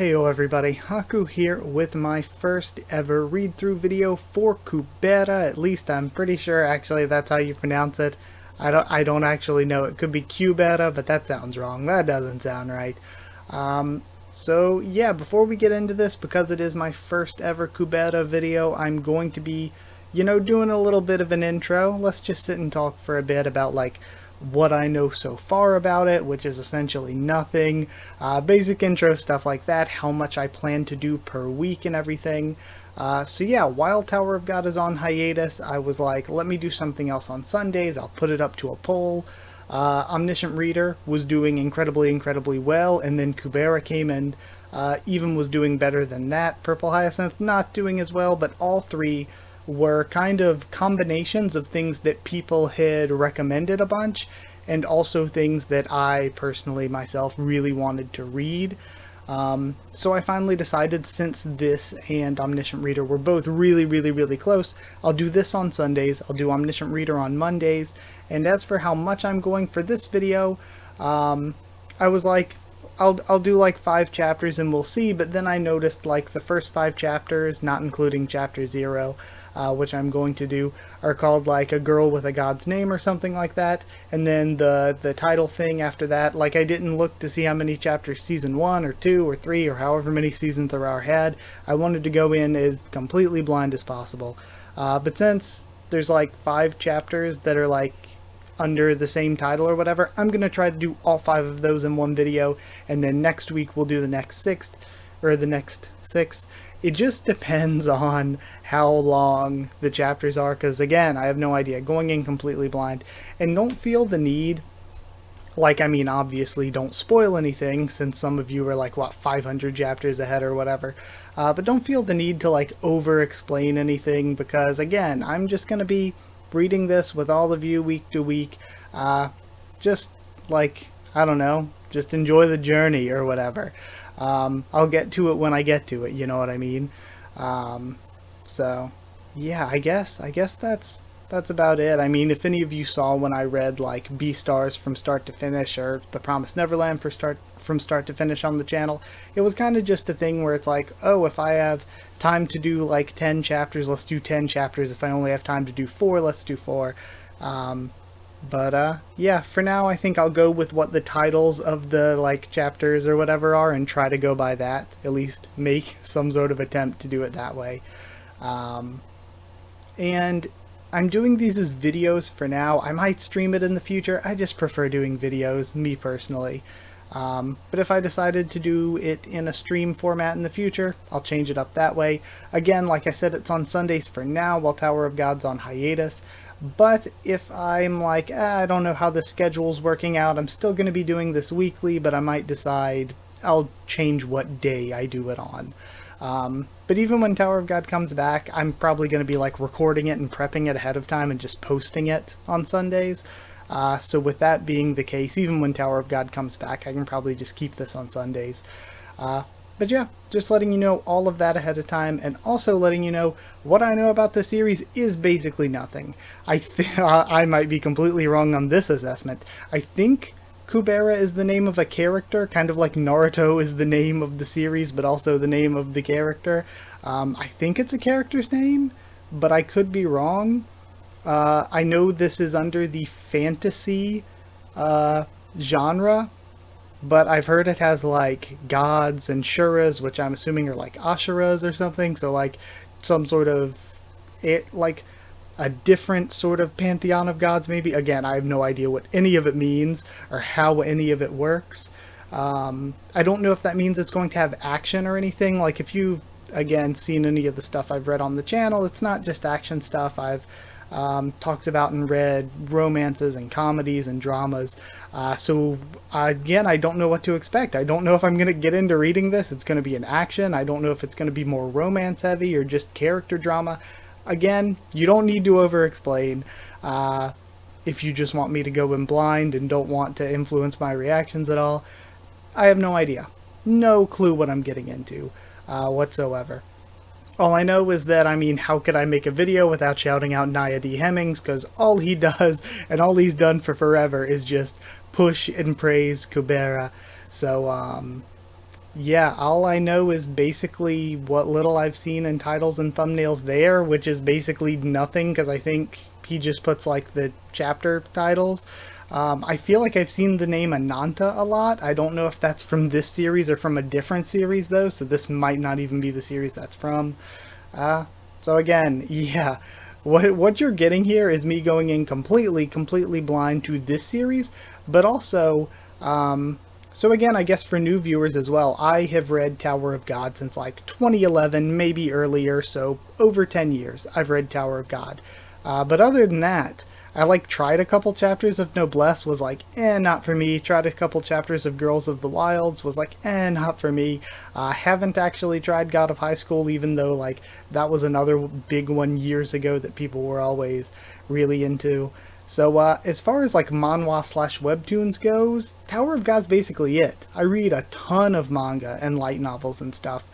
Heyo everybody, Haku here with my first ever read-through video for Kubera. At least I'm pretty sure actually that's how you pronounce it. I don't actually know. It could be Kubera, but that sounds wrong. That doesn't sound right. So yeah, before we get into this, because it is my first ever Kubera video, I'm going to be, doing a little bit of an intro. Let's just sit and talk for a bit about like what I know so far about it, which is essentially nothing. Basic intro stuff like that, how much I plan to do per week and everything. So yeah, while Tower of God is on hiatus, I was like, let me do something else on Sundays. I'll put it up to a poll. Omniscient Reader was doing incredibly well, and then Kubera came and even was doing better than that. Purple Hyacinth not doing as well, but all three were kind of combinations of things that people had recommended a bunch, and also things that I personally myself really wanted to read. So I finally decided, since this and Omniscient Reader were both really close, I'll do this on Sundays, I'll do Omniscient Reader on Mondays, and as for how much I'm going for this video, I was like, I'll do like 5 chapters and we'll see, but then I noticed like the first 5 chapters, not including chapter 0, which I'm going to do, are called like A Girl with a God's Name or something like that, and then the title thing after that, like I didn't look to see how many chapters season 1 or 2 or 3 or however many seasons there are had. I wanted to go in as completely blind as possible, but since there's like 5 chapters that are like under the same title or whatever, I'm gonna try to do all 5 of those in one video, and then next week we'll do the next 6th, or the next 6. It just depends on how long the chapters are, because again, I have no idea, going in completely blind. And don't feel the need, like, I mean, obviously don't spoil anything, since some of you are like, what, 500 chapters ahead or whatever, but don't feel the need to like over explain anything, because again, I'm just gonna be reading this with all of you week to week. Just like, I don't know, just enjoy the journey or whatever. I'll get to it when I get to it, you know what I mean? So yeah, I guess that's about it. I mean, if any of you saw when I read like Beastars from start to finish, or The Promised Neverland from start to finish on the channel, it was kind of just a thing where it's like, oh, if I have time to do like 10 chapters, let's do 10 chapters. If I only have time to do 4, let's do 4. Yeah, for now I think I'll go with what the titles of the like chapters or whatever are, and try to go by that, at least make some sort of attempt to do it that way. And I'm doing these as videos for now. I might stream it in the future. I just prefer doing videos, me personally. But if I decided to do it in a stream format in the future, I'll change it up that way. Again, like I said, it's on Sundays for now while Tower of God's on hiatus. But if I'm like, I don't know how the schedule's working out, I'm still going to be doing this weekly, but I might decide I'll change what day I do it on. But even when Tower of God comes back, I'm probably going to be like recording it and prepping it ahead of time and just posting it on Sundays. So with that being the case, even when Tower of God comes back, I can probably just keep this on Sundays. But yeah, just letting you know all of that ahead of time, and also letting you know what I know about the series is basically nothing. I might be completely wrong on this assessment. I think Kubera is the name of a character, kind of like Naruto is the name of the series, but also the name of the character. I think it's a character's name, but I could be wrong. I know this is under the fantasy genre, but I've heard it has like gods and shuras, which I'm assuming are like ashuras or something, so like some sort of like a different sort of pantheon of gods maybe. Again, I have no idea what any of it means or how any of it works. I don't know if that means it's going to have action or anything. Like, if you've again seen any of the stuff I've read on the channel, it's not just action stuff. I've talked about and read romances and comedies and dramas. So again, I don't know what to expect. I don't know if I'm going to get into reading this. It's going to be an action. I don't know if it's going to be more romance heavy or just character drama. Again, you don't need to over explain. If you just want me to go in blind and don't want to influence my reactions at all, I have no idea. No clue what I'm getting into whatsoever. All I know is that, I mean, how could I make a video without shouting out Nia D. Hemmings, because all he does, and all he's done for forever, is just push and praise Kubera. So, Yeah, all I know is basically what little I've seen in titles and thumbnails there, which is basically nothing because I think he just puts like the chapter titles. I feel like I've seen the name Ananta a lot. I don't know if that's from this series or from a different series though, so this might not even be the series that's from. Uh, so again, yeah, what you're getting here is me going in completely blind to this series, but also, so again, I guess for new viewers as well, I have read Tower of God since like 2011, maybe earlier, so over 10 years I've read Tower of God. But other than that, I like tried a couple chapters of Noblesse, was like, not for me. Tried a couple chapters of Girls of the Wilds, was like, not for me. Haven't actually tried God of High School, even though like that was another big one years ago that people were always really into. So as far as like manhwa slash webtoons goes, Tower of God's basically it. I read a ton of manga and light novels and stuff.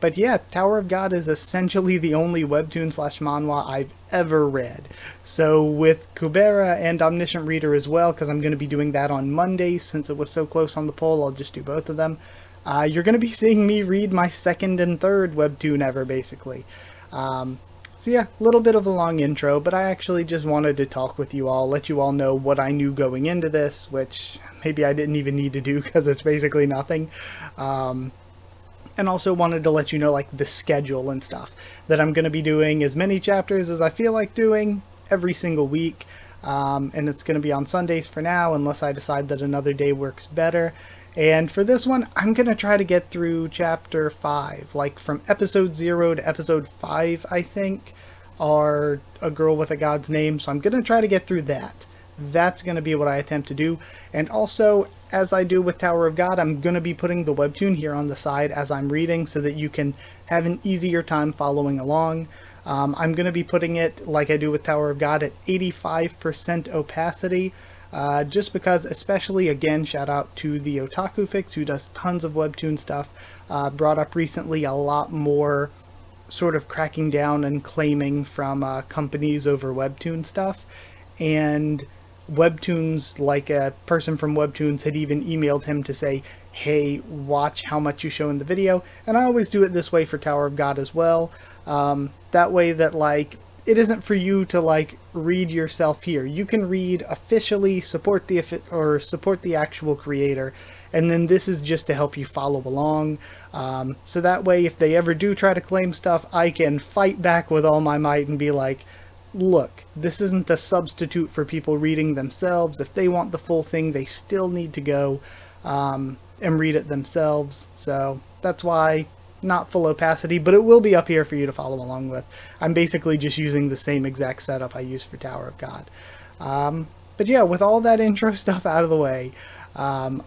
But yeah, Tower of God is essentially the only webtoon slash manhwa I've ever read. So with Kubera and Omniscient Reader as well, because I'm going to be doing that on Mondays since it was so close on the poll, I'll just do both of them. You're going to be seeing me read my second and third webtoon ever, basically. So yeah, a little bit of a long intro, but I actually just wanted to talk with you all, let you all know what I knew going into this, which maybe I didn't even need to do because it's basically nothing. And also wanted to let you know like the schedule and stuff, that I'm going to be doing as many chapters as I feel like doing every single week. And it's going to be on Sundays for now, unless I decide that another day works better. And for this one, I'm going to try to get through chapter 5, like from episode 0 to episode 5, I think, are A Girl with a God's Name. So I'm going to try to get through that. That's going to be what I attempt to do. And also, as I do with Tower of God, I'm going to be putting the webtoon here on the side as I'm reading so that you can have an easier time following along. I'm going to be putting it, like I do with Tower of God, at 85% opacity. Just because, especially, again, shout out to the Otaku Fix, who does tons of webtoon stuff, brought up recently a lot more sort of cracking down and claiming from companies over webtoon stuff. And Webtoons, like a person from Webtoons had even emailed him to say, hey, watch how much you show in the video. And I always do it this way for Tower of God as well. That way that like it isn't for you to like read yourself here. You can read officially, support the actual creator, and then this is just to help you follow along. So that way if they ever do try to claim stuff, I can fight back with all my might and be like, look, this isn't a substitute for people reading themselves. If they want the full thing, they still need to go and read it themselves. So that's why not full opacity, but it will be up here for you to follow along with. I'm basically just using the same exact setup I use for Tower of God. But yeah, with all that intro stuff out of the way,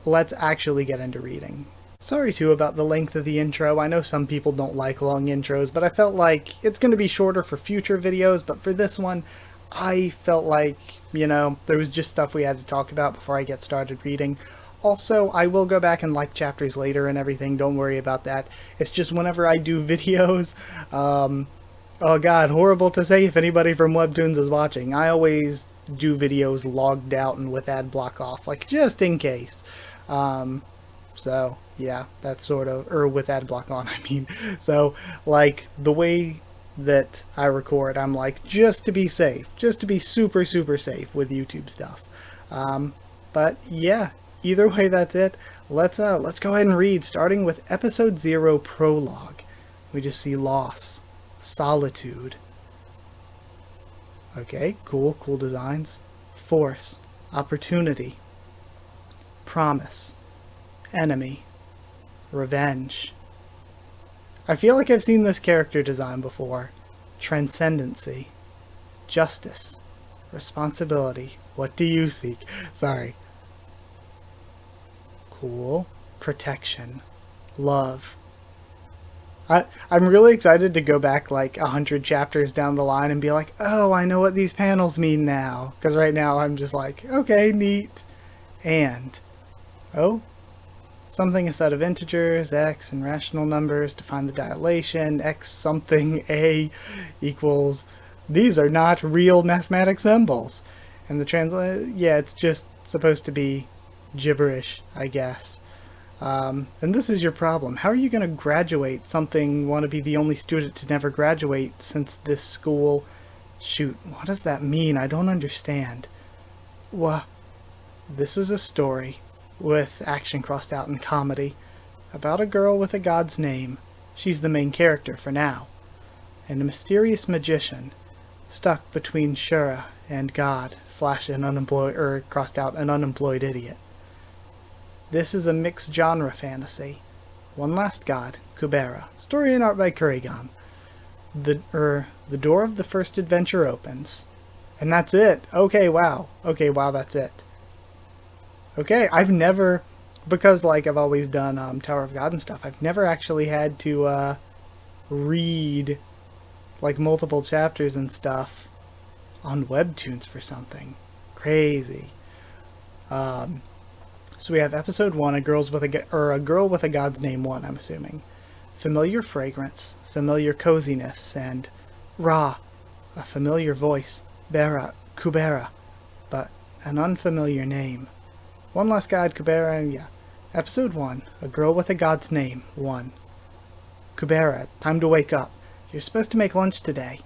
let's actually get into reading. Sorry too about the length of the intro. I know some people don't like long intros, but I felt like it's going to be shorter for future videos, but for this one, I felt like, you know, there was just stuff we had to talk about before I get started reading. Also, I will go back and like chapters later and everything, don't worry about that. It's just whenever I do videos, oh god, horrible to say if anybody from Webtoons is watching, I always do videos logged out and with ad block off, like just in case. So yeah, that's sort of, or with ad block on, I mean. So like the way that I record, I'm like, just to be safe, just to be super safe with YouTube stuff. But yeah, either way, that's it. Let's go ahead and read, starting with episode 0 prologue. We just see loss, solitude. Okay, cool designs. Force, opportunity, promise, enemy, revenge. I feel like I've seen this character design before. Transcendency, justice, responsibility. What do you seek? Sorry. Cool. Protection, love. I'm really excited to go back like 100 chapters down the line and be like, oh, I know what these panels mean now. Because right now I'm just like, okay, neat. And, oh, something a set of integers, x, and rational numbers to find the dilation, x something a equals, these are not real mathematic symbols. And the yeah, it's just supposed to be gibberish, I guess. And this is your problem. How are you going to graduate something, want to be the only student to never graduate since this school... Shoot, what does that mean? I don't understand. Well, this is a story, with action crossed out and comedy, about a girl with a god's name. She's the main character for now. And a mysterious magician, stuck between Shura and God, slash an unemployed, or crossed out, an unemployed idiot. This is a mixed genre fantasy. One last god, Kubera. Story and art by Kurigan. The door of the first adventure opens. And that's it. Okay, wow. Okay, wow, that's it. Okay, I've never, because like I've always done Tower of God and stuff, I've never actually had to read like multiple chapters and stuff on Webtoons for something. Crazy. So we have episode 1, a girl with a god's name 1, I'm assuming. Familiar fragrance, familiar coziness, and Ra, a familiar voice, Bera, Kubera, but an unfamiliar name. One last god, Kubera, and yeah. Episode 1, a girl with a god's name 1. Kubera, time to wake up. You're supposed to make lunch today.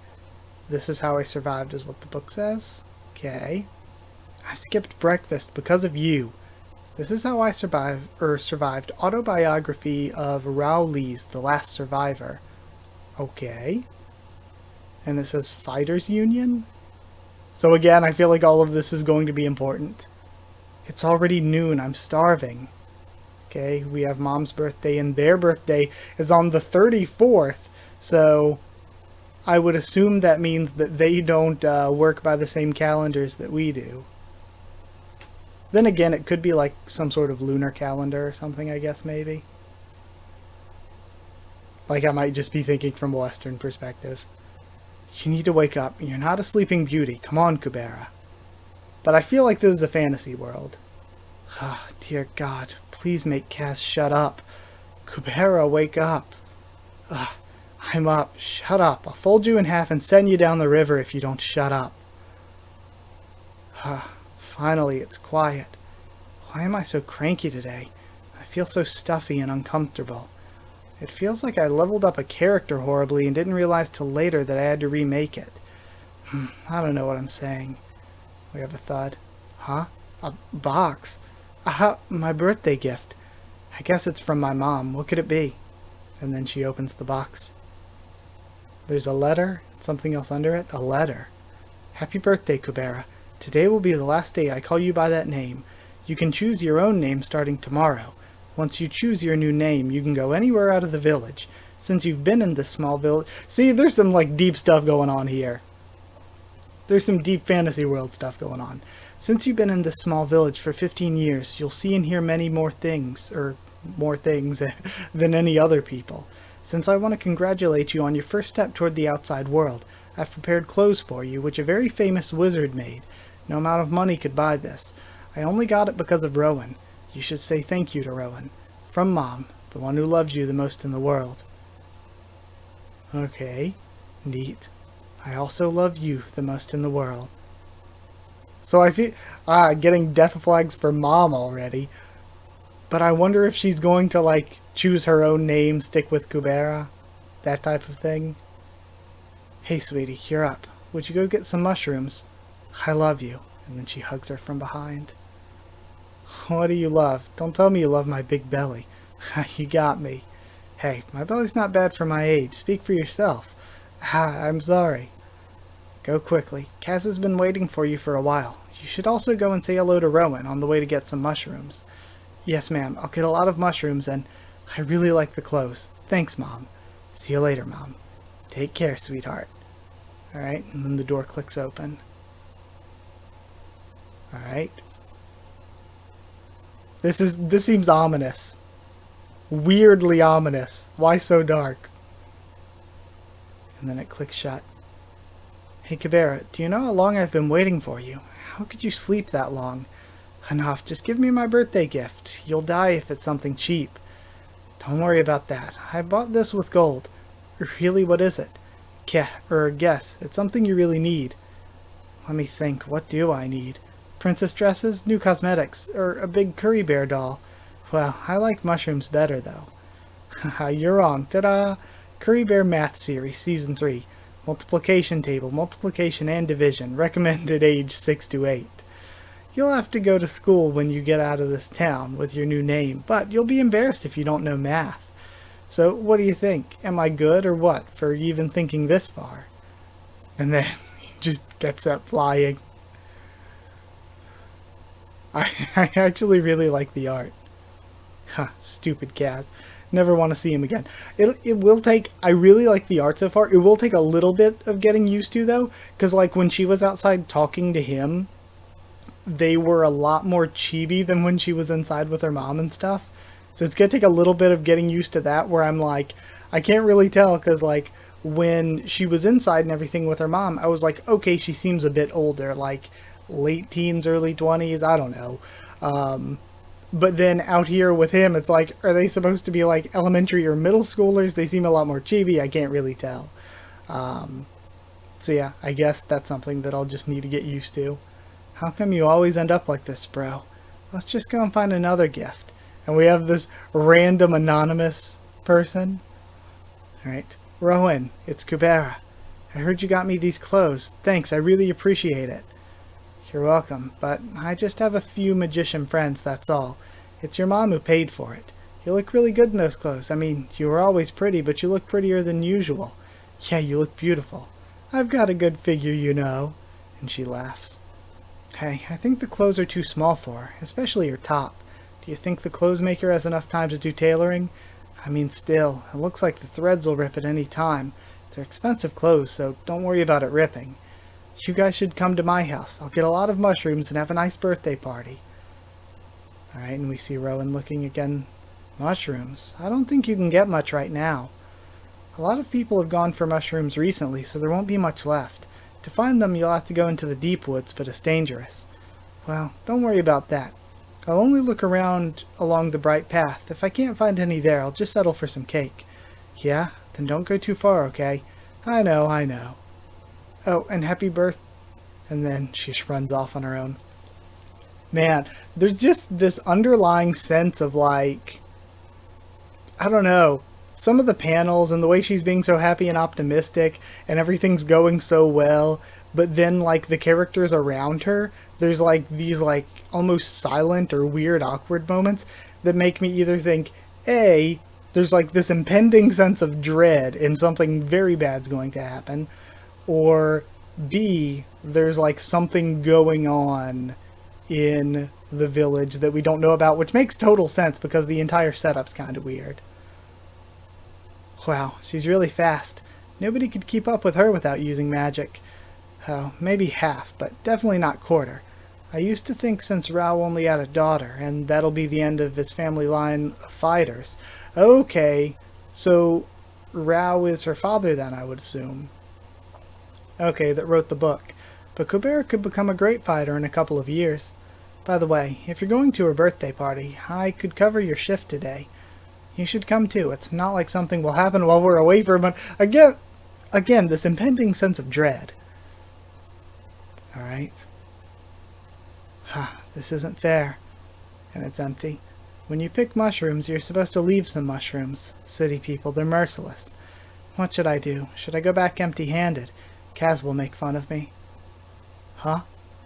This is how I survived, is what the book says. Okay. I skipped breakfast because of you. This is how I survived. Autobiography of Rowley's The Last Survivor. Okay. And it says Fighters Union? So again, I feel like all of this is going to be important. It's already noon. I'm starving. Okay, we have Mom's birthday, and their birthday is on the 34th. So I would assume that means that they don't work by the same calendars that we do. Then again, it could be like some sort of lunar calendar or something, I guess, maybe. Like I might just be thinking from a Western perspective. You need to wake up. You're not a sleeping beauty. Come on, Kubera. But I feel like this is a fantasy world. Ah, dear God, please make Cass shut up. Kubera, wake up. I'm up. Shut up. I'll fold you in half and send you down the river if you don't shut up. Finally, it's quiet. Why am I so cranky today? I feel so stuffy and uncomfortable. It feels like I leveled up a character horribly and didn't realize till later that I had to remake it. I don't know what I'm saying. We have a thud. Huh? A box? Aha, my birthday gift. I guess it's from my mom. What could it be? And then she opens the box. There's a letter, something else under it. A letter. Happy birthday, Kubera. Today will be the last day I call you by that name. You can choose your own name starting tomorrow. Once you choose your new name, you can go anywhere out of the village. Since you've been in this small village... See, there's some like deep stuff going on here. There's some deep fantasy world stuff going on. Since you've been in this small village for 15 years, you'll see and hear many more things than any other people. Since I want to congratulate you on your first step toward the outside world, I've prepared clothes for you, which a very famous wizard made. No amount of money could buy this. I only got it because of Rowan. You should say thank you to Rowan. From Mom, the one who loves you the most in the world. Okay, neat. I also love you the most in the world. So I feel... getting death flags for Mom already. But I wonder if she's going to, like, choose her own name, stick with Kubera. That type of thing. Hey, sweetie, you're up. Would you go get some mushrooms? I love you. And then she hugs her from behind. What do you love? Don't tell me you love my big belly. You got me. Hey, my belly's not bad for my age. Speak for yourself. I'm sorry. Go quickly. Kaz has been waiting for you for a while. You should also go and say hello to Rowan on the way to get some mushrooms. Yes, ma'am. I'll get a lot of mushrooms, and I really like the clothes. Thanks, Mom. See you later, Mom. Take care, sweetheart. Alright, and then the door clicks open. Alright. This seems ominous. Weirdly ominous. Why so dark? And then it clicks shut. Hey, Kubera, do you know how long I've been waiting for you? How could you sleep that long? Enough, just give me my birthday gift. You'll die if it's something cheap. Don't worry about that. I bought this with gold. Really, what is it? Guess. It's something you really need. Let me think. What do I need? Princess dresses? New cosmetics? Or a big curry bear doll? Well, I like mushrooms better, though. Haha, you're wrong. Ta-da! Curry Bear Math Series, Season 3. Multiplication table, multiplication and division. Recommended age 6 to 8. You'll have to go to school when you get out of this town with your new name, but you'll be embarrassed if you don't know math. So, what do you think? Am I good or what for even thinking this far? And then he just gets up flying. I actually really like the art. Huh, stupid Kaz. Never want to see him again. It will take, I really like the art so far. It will take a little bit of getting used to though, because like when she was outside talking to him, they were a lot more chibi than when she was inside with her mom and stuff. So it's gonna take a little bit of getting used to that, where I'm like, I can't really tell, because like when she was inside and everything with her mom, I was like, okay, she seems a bit older, like late teens, early 20s, I don't know. But then out here with him, it's like, are they supposed to be like elementary or middle schoolers? They seem a lot more chibi. I can't really tell. So yeah, I guess that's something that I'll just need to get used to. How come you always end up like this, bro? Let's just go and find another gift. And we have this random anonymous person. Alright. Rowan, it's Kubera. I heard you got me these clothes. Thanks, I really appreciate it. You're welcome, but I just have a few magician friends, that's all. It's your mom who paid for it. You look really good in those clothes. I mean, you were always pretty, but you look prettier than usual. Yeah, you look beautiful. I've got a good figure, you know. And she laughs. Hey, I think the clothes are too small for her, especially her top. Do you think the clothes maker has enough time to do tailoring? I mean, still, it looks like the threads will rip at any time. They're expensive clothes, so don't worry about it ripping. You guys should come to my house. I'll get a lot of mushrooms and have a nice birthday party. Alright, and we see Rowan looking again. Mushrooms? I don't think you can get much right now. A lot of people have gone for mushrooms recently, so there won't be much left. To find them, you'll have to go into the deep woods, but it's dangerous. Well, don't worry about that. I'll only look around along the bright path. If I can't find any there, I'll just settle for some cake. Yeah? Then don't go too far, okay? I know, I know. Oh, and happy birth. And then she just runs off on her own. Man, there's just this underlying sense of like, I don't know, some of the panels and the way she's being so happy and optimistic and everything's going so well, but then like the characters around her, there's like these like almost silent or weird awkward moments that make me either think, A, there's like this impending sense of dread and something very bad's going to happen, or B, there's like something going on in the village that we don't know about, which makes total sense because the entire setup's kind of weird. Wow, she's really fast. Nobody could keep up with her without using magic. Oh, maybe half, but definitely not quarter. I used to think since Rao only had a daughter, and that'll be the end of his family line of fighters. Okay, so Rao is her father then, I would assume. Okay, that wrote the book. But Kubera could become a great fighter in a couple of years. By the way, if you're going to her birthday party, I could cover your shift today. You should come too. It's not like something will happen while we're away for a month. Again, this impending sense of dread. Alright. This isn't fair. And it's empty. When you pick mushrooms, you're supposed to leave some mushrooms. City people, they're merciless. What should I do? Should I go back empty-handed? Kaz will make fun of me. Huh?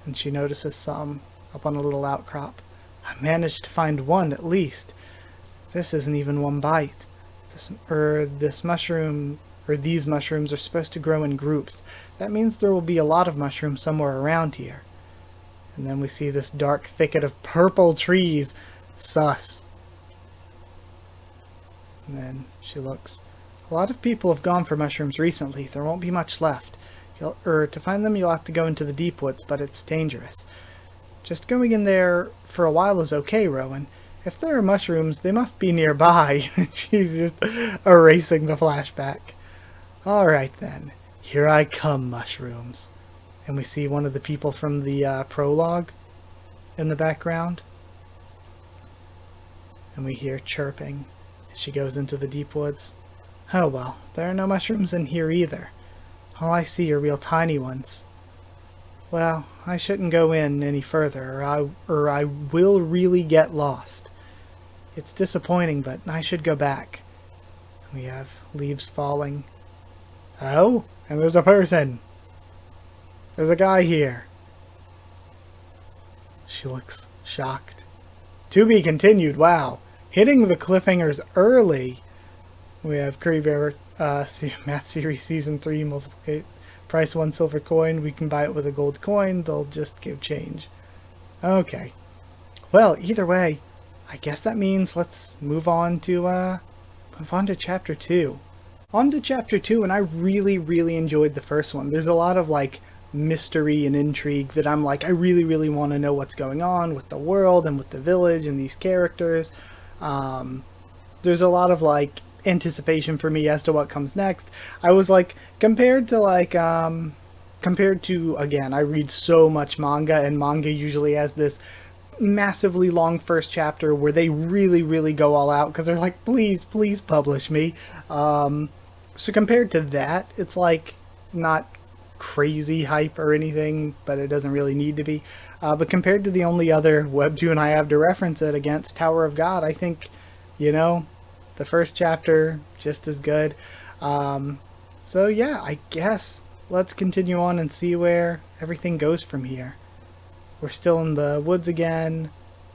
And she notices some up on a little outcrop. I managed to find one at least. This isn't even one bite. This mushroom, or these mushrooms are supposed to grow in groups. That means there will be a lot of mushrooms somewhere around here. And then we see this dark thicket of purple trees. Sus. And then she looks. A lot of people have gone for mushrooms recently. There won't be much left. To find them, you'll have to go into the deep woods, but it's dangerous. Just going in there for a while is okay, Rowan. If there are mushrooms, they must be nearby. She's just erasing the flashback. Alright then. Here I come, mushrooms. And we see one of the people from the prologue in the background. And we hear chirping as she goes into the deep woods. Oh well, there are no mushrooms in here either. All I see are real tiny ones. Well, I shouldn't go in any further, or I will really get lost. It's disappointing, but I should go back. We have leaves falling. Oh, and there's a person. There's a guy here. She looks shocked. To be continued. Wow. Hitting the cliffhangers early. We have Kubera, Math Series Season 3, multiplicate. Price 1 silver coin. We can buy it with a gold coin. They'll just give change. Okay. Well, either way, I guess that means let's move on to chapter 2. On to chapter 2, and I really enjoyed the first one. There's a lot of like mystery and intrigue that I'm like, I really want to know what's going on with the world and with the village and these characters. There's a lot of like anticipation for me as to what comes next. I was like, compared to again, I read so much manga, and manga usually has this massively long first chapter where they really go all out because they're like, please publish me. So compared to that, it's like not crazy hype or anything, but it doesn't really need to be. But compared to the only other webtoon I have to reference it against, Tower of God, I think, you know, the first chapter just as good. So yeah, I guess let's continue on and see where everything goes from here. We're still in the woods again.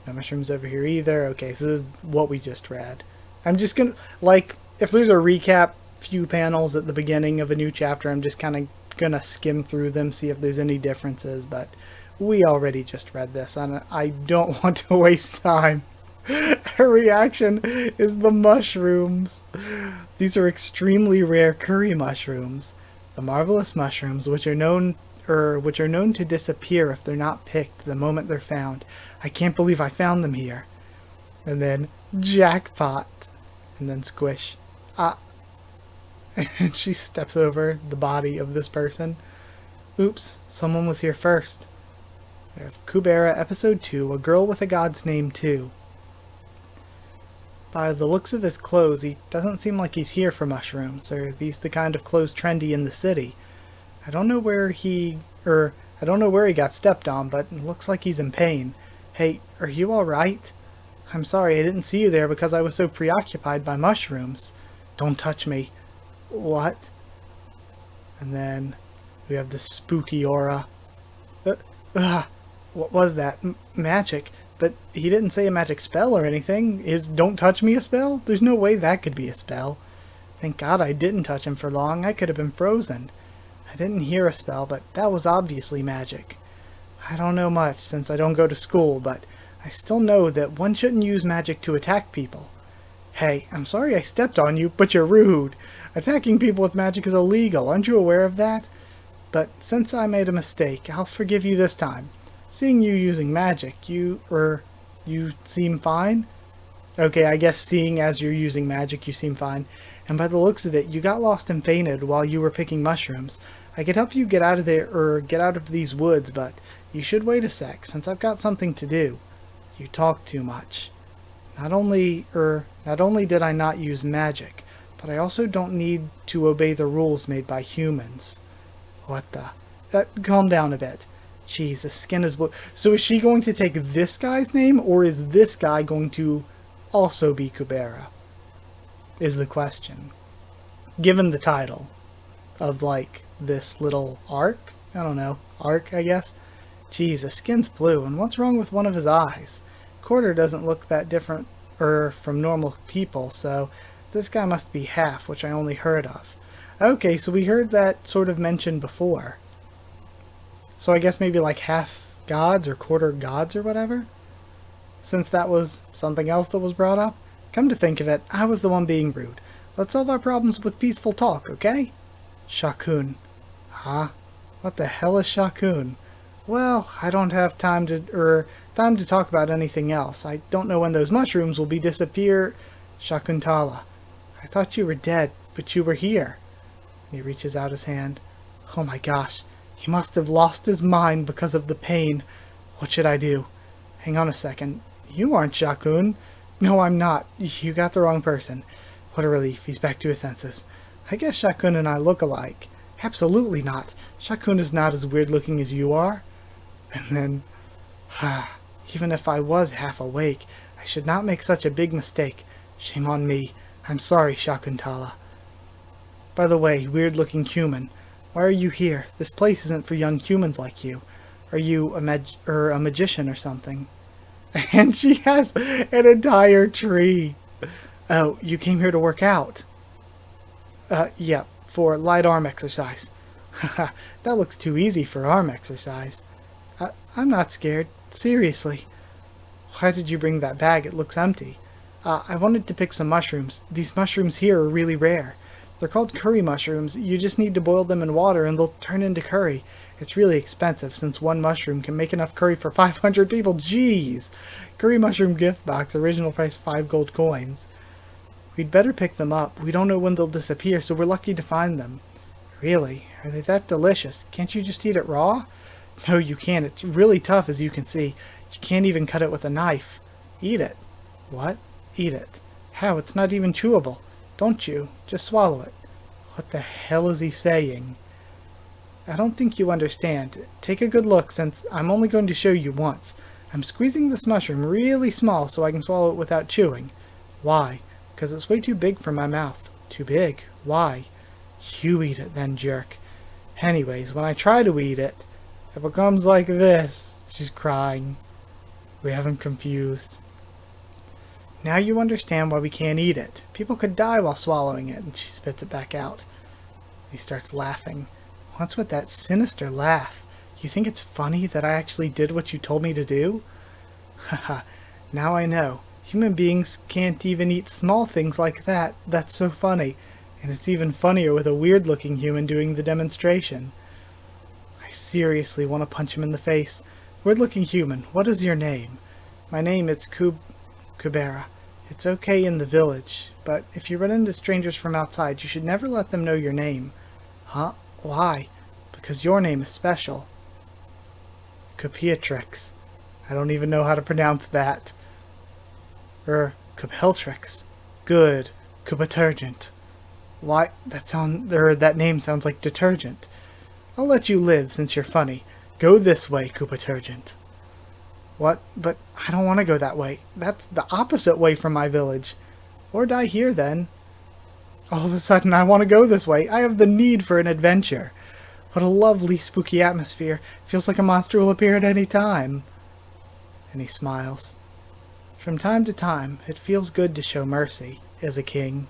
No mushrooms over here either. Okay, so this is what we just read. I'm just gonna, like, if there's a recap few panels at the beginning of a new chapter, I'm just kind of gonna skim through them, see if there's any differences, but we already just read this, and I don't want to waste time. Her reaction is the mushrooms. These are extremely rare curry mushrooms. The marvelous mushrooms, which are known to disappear if they're not picked the moment they're found. I can't believe I found them here. And then jackpot. And then squish. And she steps over the body of this person. Oops, someone was here first. We have Kubera, episode 2, A Girl with a God's Name too. By the looks of his clothes, he doesn't seem like he's here for mushrooms. Are these the kind of clothes trendy in the city? I don't know where he got stepped on, but it looks like he's in pain. Hey, are you alright? I'm sorry, I didn't see you there because I was so preoccupied by mushrooms. Don't touch me. What? And then we have this spooky aura. What was that? Magic. But he didn't say a magic spell or anything. Is don't touch me a spell? There's no way that could be a spell. Thank God I didn't touch him for long. I could have been frozen. I didn't hear a spell, but that was obviously magic. I don't know much since I don't go to school, but I still know that one shouldn't use magic to attack people. Hey, I'm sorry I stepped on you, but you're rude. Attacking people with magic is illegal. Aren't you aware of that? But since I made a mistake, I'll forgive you this time. Seeing you using magic, you seem fine? Okay, I guess seeing as you're using magic, you seem fine. And by the looks of it, you got lost and fainted while you were picking mushrooms. I could help you get out of there, or get out of these woods, but you should wait a sec, since I've got something to do. You talk too much. Not only did I not use magic, but I also don't need to obey the rules made by humans. What the? Calm down a bit. Jeez, the skin is blue. So is she going to take this guy's name, or is this guy going to also be Kubera? Is the question. Given the title of, like, this little arc? I don't know. Arc, I guess? Jeez, the skin's blue, and what's wrong with one of his eyes? Quarter doesn't look that different from normal people, so this guy must be half, which I only heard of. Okay, so we heard that sort of mentioned before. So I guess maybe like half gods or quarter gods or whatever? Since that was something else that was brought up? Come to think of it, I was the one being rude. Let's solve our problems with peaceful talk, okay? Shakun. Huh? What the hell is Shakun? Well, I don't have time to talk about anything else. I don't know when those mushrooms will be disappear. Shakuntala. I thought you were dead, but you were here. He reaches out his hand. Oh my gosh. He must have lost his mind because of the pain. What should I do? Hang on a second. You aren't Shakun. No, I'm not. You got the wrong person. What a relief. He's back to his senses. I guess Shakun and I look alike. Absolutely not. Shakun is not as weird looking as you are. And then, even if I was half awake, I should not make such a big mistake. Shame on me. I'm sorry, Shakuntala. By the way, weird-looking human, why are you here? This place isn't for young humans like you. Are you a magician or something? And she has an entire tree. Oh, you came here to work out. Yeah, for light arm exercise. Haha, that looks too easy for arm exercise. I'm not scared. Seriously. Why did you bring that bag? It looks empty. I wanted to pick some mushrooms. These mushrooms here are really rare. They're called curry mushrooms. You just need to boil them in water and they'll turn into curry. It's really expensive since one mushroom can make enough curry for 500 people. Jeez! Curry mushroom gift box, original price 5 gold coins. We'd better pick them up. We don't know when they'll disappear, so we're lucky to find them. Really? Are they that delicious? Can't you just eat it raw? No, you can't. It's really tough, as you can see. You can't even cut it with a knife. Eat it. What? Eat it. How? It's not even chewable. Don't you? Just swallow it. What the hell is he saying? I don't think you understand. Take a good look, since I'm only going to show you once. I'm squeezing this mushroom really small so I can swallow it without chewing. Why? Because it's way too big for my mouth. Too big? Why? You eat it then, jerk. Anyways, when I try to eat it, it becomes like this. She's crying. We have him confused. Now you understand why we can't eat it. People could die while swallowing it, and she spits it back out. He starts laughing. What's with that sinister laugh? You think it's funny that I actually did what you told me to do? Haha, now I know. Human beings can't even eat small things like that. That's so funny. And it's even funnier with a weird-looking human doing the demonstration. I seriously want to punch him in the face. Weird-looking human, what is your name? My name is Kubera. It's okay in the village, but if you run into strangers from outside, you should never let them know your name. Huh? Why? Because your name is special. Kupietrix. I don't even know how to pronounce that. Kupeltrix. Good. Kupaturgent. Why? That name sounds like detergent. I'll let you live since you're funny. Go this way, Kupaturgent. What? But I don't want to go that way. That's the opposite way from my village. Or die here, then. All of a sudden, I want to go this way. I have the need for an adventure. What a lovely, spooky atmosphere. Feels like a monster will appear at any time. And he smiles. From time to time, it feels good to show mercy, as a king.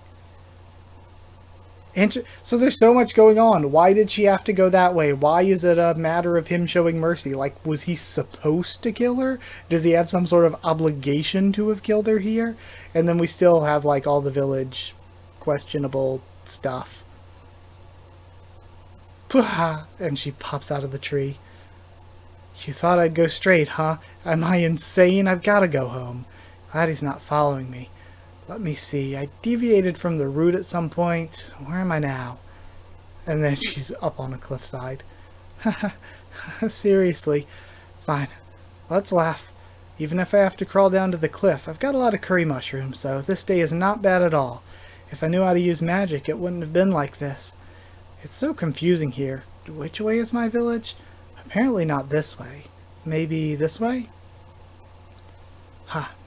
So there's so much going on. Why did she have to go that way? Why is it a matter of him showing mercy? Like, was he supposed to kill her? Does he have some sort of obligation to have killed her here? And then we still have, like, all the village questionable stuff. Pwah! And she pops out of the tree. You thought I'd go straight, huh? Am I insane? I've got to go home. Glad he's not following me. Let me see. I deviated from the route at some point. Where am I now? And then she's up on a cliffside. Seriously. Fine. Let's laugh. Even if I have to crawl down to the cliff, I've got a lot of curry mushrooms, so this day is not bad at all. If I knew how to use magic, it wouldn't have been like this. It's so confusing here. Which way is my village? Apparently not this way. Maybe this way?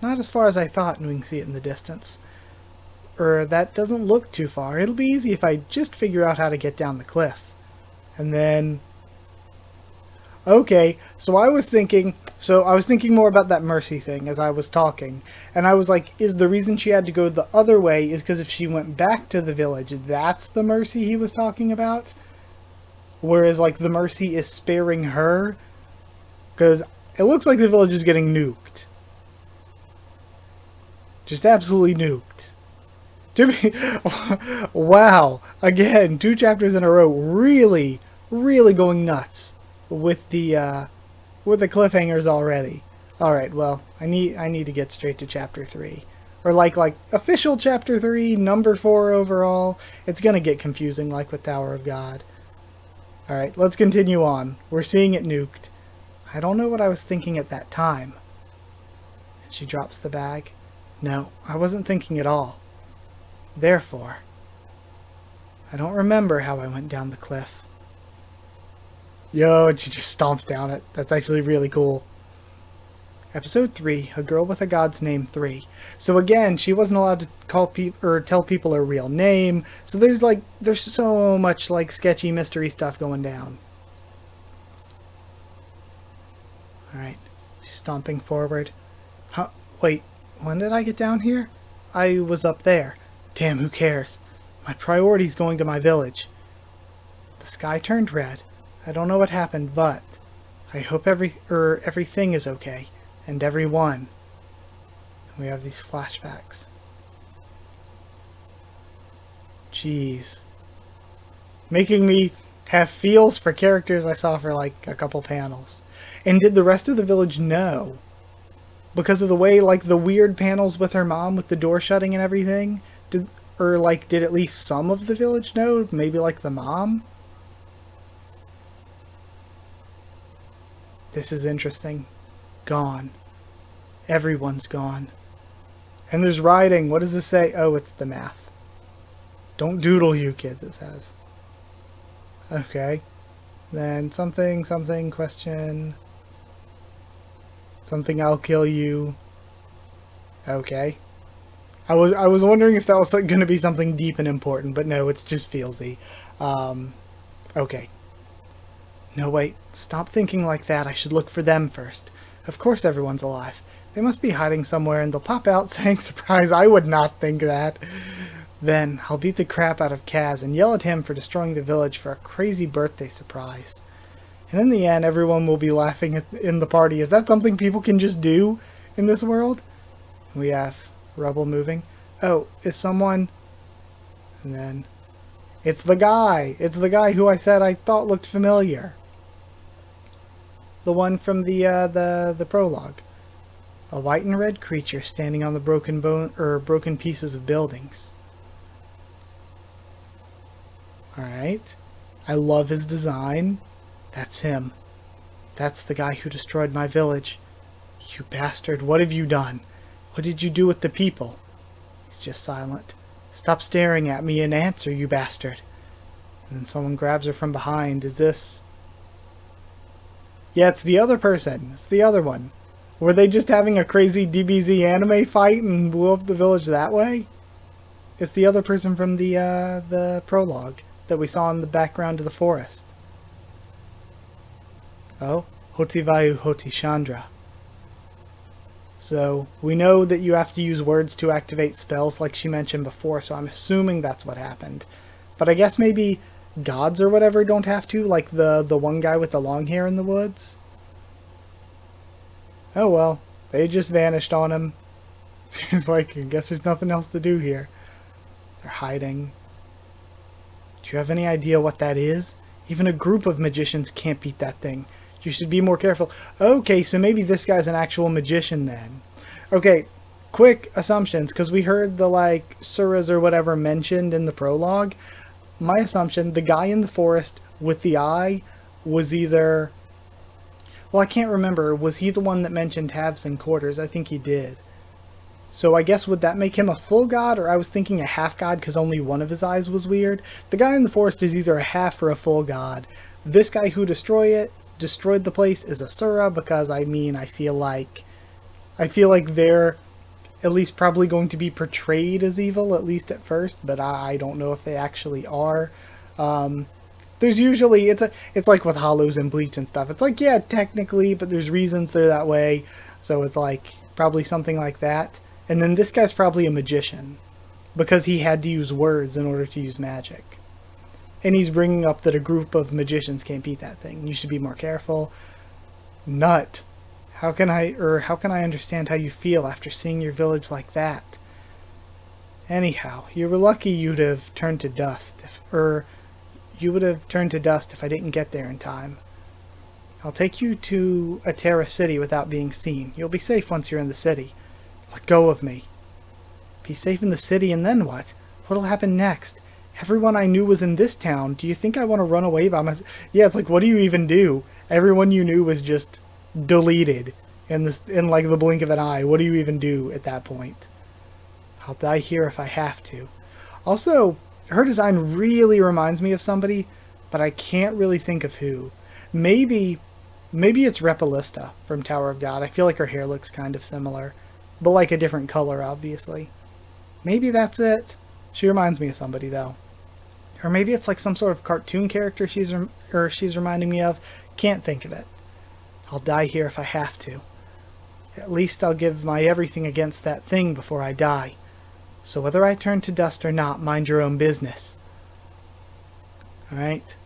Not as far as I thought, and we can see it in the distance. That doesn't look too far. It'll be easy if I just figure out how to get down the cliff. And then... Okay, so I was thinking more about that mercy thing as I was talking. And I was like, is the reason she had to go the other way is because if she went back to the village, that's the mercy he was talking about? Whereas, like, the mercy is sparing her? Because it looks like the village is getting nuked. Just absolutely nuked. Wow. Again, 2 chapters in a row. Really, really going nuts with the cliffhangers already. Alright, well, I need to get straight to chapter 3. Or like official chapter 3, number 4 overall. It's gonna get confusing like with Tower of God. Alright, let's continue on. We're seeing it nuked. I don't know what I was thinking at that time. She drops the bag. No, I wasn't thinking at all. Therefore, I don't remember how I went down the cliff. Yo, and she just stomps down it. That's actually really cool. Episode 3, A Girl with a God's Name 3. So again, she wasn't allowed to call people or tell people her real name. So there's so much like sketchy mystery stuff going down. Alright, she's stomping forward. Huh, wait, when did I get down here? I was up there. Damn, who cares? My priority's going to my village. The sky turned red. I don't know what happened, but I hope everything is okay. And everyone. We have these flashbacks. Jeez. Making me have feels for characters I saw for like a couple panels. And did the rest of the village know? Because of the way, like, the weird panels with her mom with the door shutting and everything? Did at least some of the village know? Maybe like the mom? This is interesting. Gone. Everyone's gone. And there's writing. What does this say? Oh, it's the math. Don't doodle, you kids, it says. Okay. Then something, question. Something, I'll kill you. Okay. I was wondering if that was going to be something deep and important, but no, it's just feelsy. Okay. No, wait. Stop thinking like that. I should look for them first. Of course everyone's alive. They must be hiding somewhere and they'll pop out saying surprise. I would not think that. Then I'll beat the crap out of Kaz and yell at him for destroying the village for a crazy birthday surprise. And in the end, everyone will be laughing in the party. Is that something people can just do in this world? We have rubble moving. Oh, is someone... And then... It's the guy! It's the guy who I said I thought looked familiar. The one from the prologue. A white and red creature standing on the broken pieces of buildings. Alright. I love his design. That's him. That's the guy who destroyed my village. You bastard, what have you done? What did you do with the people? He's just silent. Stop staring at me and answer, you bastard. And then someone grabs her from behind. Is this... Yeah, it's the other person. It's the other one. Were they just having a crazy DBZ anime fight and blew up the village that way? It's the other person from the prologue that we saw in the background of the forest. Oh, Hotivayu Hotichandra. So, we know that you have to use words to activate spells like she mentioned before, so I'm assuming that's what happened. But I guess maybe gods or whatever don't have to, like the one guy with the long hair in the woods? Oh well, they just vanished on him. It's like, I guess there's nothing else to do here. They're hiding. Do you have any idea what that is? Even a group of magicians can't beat that thing. You should be more careful. Okay, so maybe this guy's an actual magician then. Okay, quick assumptions, because we heard the, like, suras or whatever mentioned in the prologue. My assumption, the guy in the forest with the eye was either... Well, I can't remember. Was he the one that mentioned halves and quarters? I think he did. So I guess would that make him a full god, or I was thinking a half god because only one of his eyes was weird? The guy in the forest is either a half or a full god. This guy who destroyed the place is a Sura, because I mean, I feel like they're at least probably going to be portrayed as evil, at least at first, but I don't know if they actually are. There's usually, it's like with Hollows and Bleach and stuff. It's like, yeah, technically, but there's reasons they're that way, so it's like probably something like that. And then this guy's probably a magician, because he had to use words in order to use magic. And he's bringing up that a group of magicians can't beat that thing. You should be more careful. Nut. How can I understand how you feel after seeing your village like that? Anyhow, you were lucky you'd have turned to dust, you would have turned to dust if I didn't get there in time. I'll take you to a Terra city without being seen. You'll be safe once you're in the city. Let go of me. Be safe in the city, and then what? What'll happen next? Everyone I knew was in this town. Do you think I want to run away by myself? Yeah, it's like, what do you even do? Everyone you knew was just deleted in like the blink of an eye. What do you even do at that point? I'll die here if I have to. Also, her design really reminds me of somebody, but I can't really think of who. Maybe Maybe it's Repalista from Tower of God. I feel like her hair looks kind of similar, but like a different color, obviously. Maybe that's it. She reminds me of somebody, though. Or maybe it's like some sort of cartoon character she's reminding me of. Can't think of it. I'll die here if I have to. At least I'll give my everything against that thing before I die. So whether I turn to dust or not, mind your own business. Alright.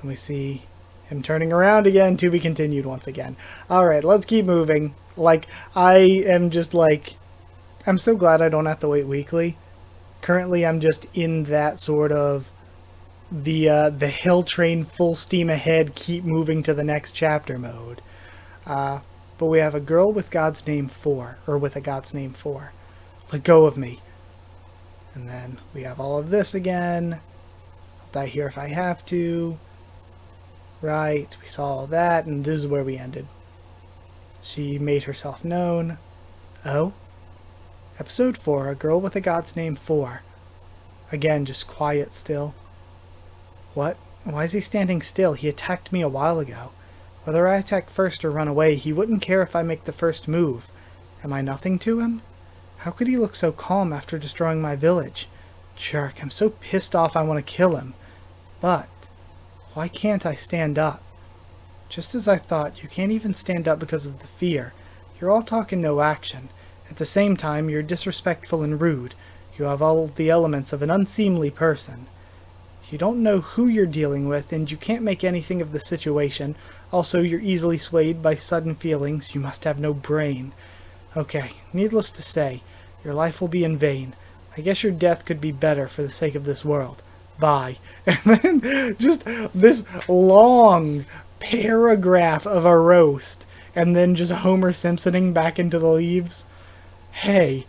And we see him turning around again, to be continued once again. Alright, let's keep moving. Like, I am just like... I'm so glad I don't have to wait weekly. Currently, I'm just in that sort of... the hill train full steam ahead, keep moving to the next chapter mode. But we have a girl with God's name 4, or with a God's name 4. Let go of me. And then we have all of this again. I'll die here if I have to. Right, we saw all that, and this is where we ended. She made herself known. Oh? Episode 4, a girl with a God's name 4. Again, just quiet still. What? Why is he standing still? He attacked me a while ago. Whether I attack first or run away, he wouldn't care if I make the first move. Am I nothing to him? How could he look so calm after destroying my village? Jerk, I'm so pissed off I want to kill him. But, why can't I stand up? Just as I thought, you can't even stand up because of the fear. You're all talk and no action. At the same time, you're disrespectful and rude. You have all the elements of an unseemly person. You don't know who you're dealing with, and you can't make anything of the situation. Also, you're easily swayed by sudden feelings. You must have no brain. Okay, needless to say, your life will be in vain. I guess your death could be better for the sake of this world. Bye. And then just this long paragraph of a roast, and then just Homer Simpsoning back into the leaves. Hey,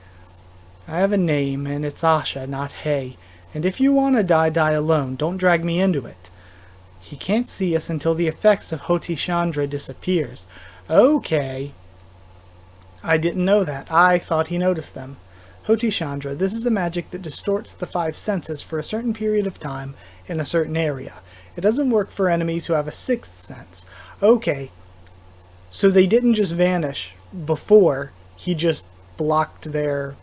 I have a name, and it's Asha, not Hey. And if you want to die, die alone. Don't drag me into it. He can't see us until the effects of Hoti Chandra disappears. Okay. I didn't know that. I thought he noticed them. Hoti Chandra, this is a magic that distorts the 5 senses for a certain period of time in a certain area. It doesn't work for enemies who have a 6th sense. Okay. So they didn't just vanish before. He just blocked their,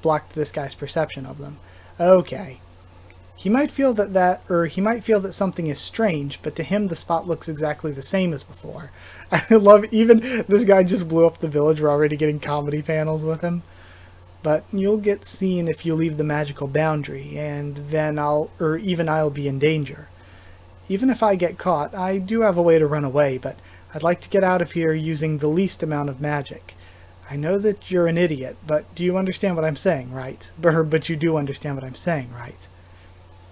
blocked this guy's perception of them. Okay. He might feel that something is strange, but to him the spot looks exactly the same as before. I love, even this guy just blew up the village. We're already getting comedy panels with him. But you'll get seen if you leave the magical boundary, and then I'll be in danger. Even if I get caught, I do have a way to run away, but I'd like to get out of here using the least amount of magic. I know that you're an idiot, but do you understand what I'm saying, right? But you do understand what I'm saying, right?